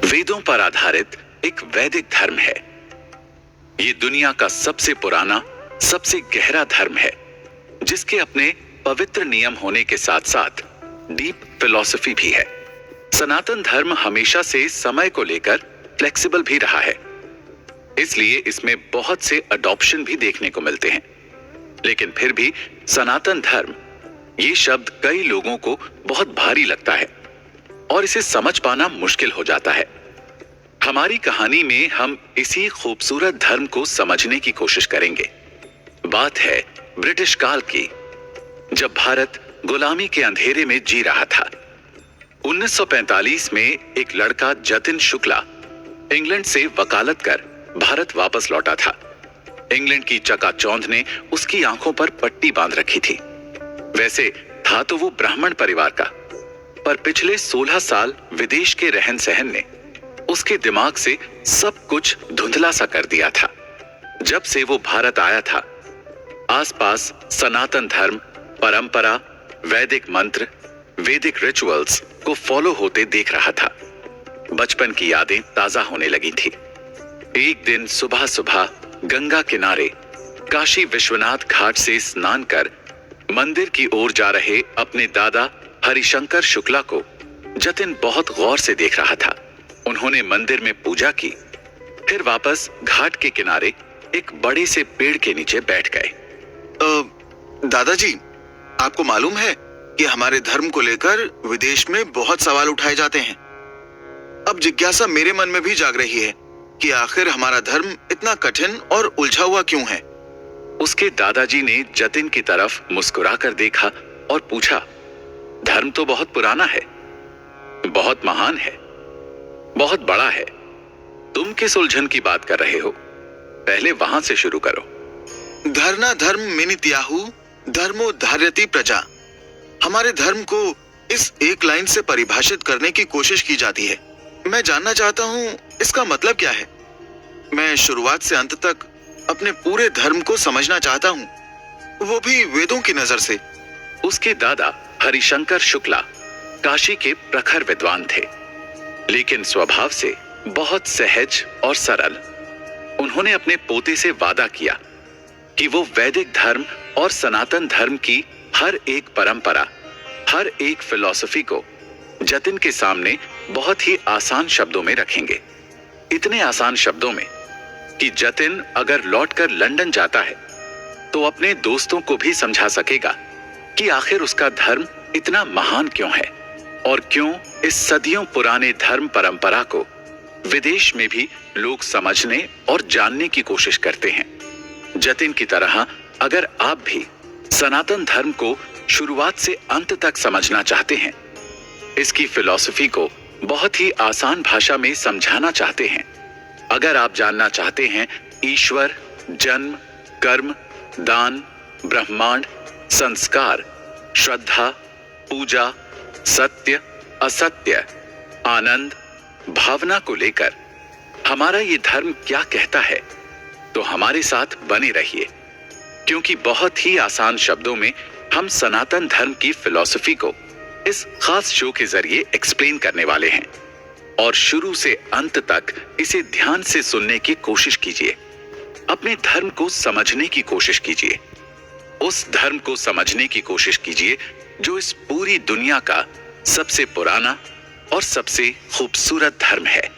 वेदों पर आधारित एक वैदिक धर्म है। ये दुनिया का सबसे पुराना, सबसे गहरा धर्म है, जिसके अपने पवित्र नियम होने के साथ साथ डीप फिलॉसफी भी है। सनातन धर्म हमेशा से समय को लेकर फ्लेक्सिबल भी रहा है, इसलिए इसमें बहुत से अडॉप्शन भी देखने को मिलते हैं। लेकिन फिर भी सनातन धर्म, ये शब्द कई लोगों को बहुत भारी लगता है और इसे समझ पाना मुश्किल हो जाता है। हमारी कहानी में हम इसी खूबसूरत धर्म को समझने की कोशिश करेंगे। बात है ब्रिटिश काल की, जब भारत गुलामी के अंधेरे में जी रहा था। 1945 में एक लड़का जतिन शुक्ला इंग्लैंड से वकालत कर भारत वापस लौटा था। इंग्लैंड की चकाचौंध ने उसकी आंखों पर पट्टी बांध रखी थी। वैसे था तो वो ब्राह्मण परिवार का, पर पिछले 16 साल विदेश के रहन सहन ने उसके दिमाग से सब कुछ धुंधला सा कर दिया था। जब से वो भारत आया था, आसपास सनातन धर्म, परंपरा, वैदिक मंत्र, वैदिक रिचुअल्स को फॉलो होते देख रहा था। बचपन की यादें ताजा होने लगी थी। एक दिन सुबह सुबह गंगा किनारे काशी विश्वनाथ घाट से स्नान कर मंदिर की ओर जा रहे अपने दादा हरिशंकर शुक्ला को जतिन बहुत गौर से देख रहा था। उन्होंने मंदिर में पूजा की, फिर वापस घाट के किनारे एक बड़े से पेड़ के नीचे बैठ गए। दादाजी, आपको मालूम है कि हमारे धर्म को लेकर विदेश में बहुत सवाल उठाए जाते हैं। अब जिज्ञासा मेरे मन में भी जाग रही है कि आखिर हमारा धर्म इतना कठिन और उलझा हुआ क्यों है। उसके दादाजी ने जतिन की तरफ मुस्कुराकर देखा और पूछा, धर्म तो बहुत पुराना है, बहुत महान है, बहुत बड़ा है। तुम किस उलझन की बात कर रहे हो? पहले वहां से शुरू करो। धर्ना धर्म मिनित्याहु धर्मो धार्यति प्रजा। हमारे धर्म को इस एक लाइन से परिभाषित करने की कोशिश की जाती है। मैं जानना चाहता हूं इसका मतलब क्या है। मैं शुरुआत से अंत तक अपने पूरे धर्म को समझना चाहता हूं, वो भी वेदों की नजर से। उसके दादा हरिशंकर शुक्ला काशी के प्रखर विद्वान थे, लेकिन स्वभाव से बहुत सहज और सरल। उन्होंने अपने पोते से वादा किया कि वो वैदिक धर्म और सनातन धर्म की हर एक परंपरा, हर एक फिलॉसफी को जतिन के सामने बहुत ही आसान शब्दों में रखेंगे। इतने आसान शब्दों में कि जतिन अगर लौटकर लंदन जाता है तो अपने दोस्तों को भी समझा सकेगा कि आखिर उसका धर्म इतना महान क्यों है और क्यों इस सदियों पुराने धर्म परंपरा को विदेश में भी लोग समझने और जानने की कोशिश करते हैं। जतिन की तरह अगर आप भी सनातन धर्म को शुरुआत से अंत तक समझना चाहते हैं, इसकी फिलॉसफी को बहुत ही आसान भाषा में समझाना चाहते हैं, अगर आप जानना चाहते हैं ईश्वर, जन्म, कर्म, दान, ब्रह्मांड, संस्कार, श्रद्धा, पूजा, सत्य, असत्य, आनंद, भावना को लेकर हमारा ये धर्म क्या कहता है, तो हमारे साथ बने रहिए, क्योंकि बहुत ही आसान शब्दों में हम सनातन धर्म की फिलॉसफी को इस खास शो के जरिए एक्सप्लेन करने वाले हैं। और शुरू से अंत तक इसे ध्यान से सुनने की कोशिश कीजिए। अपने धर्म को समझने की कोशिश कीजिए। उस धर्म को समझने की कोशिश कीजिए जो इस पूरी दुनिया का सबसे पुराना और सबसे खूबसूरत धर्म है।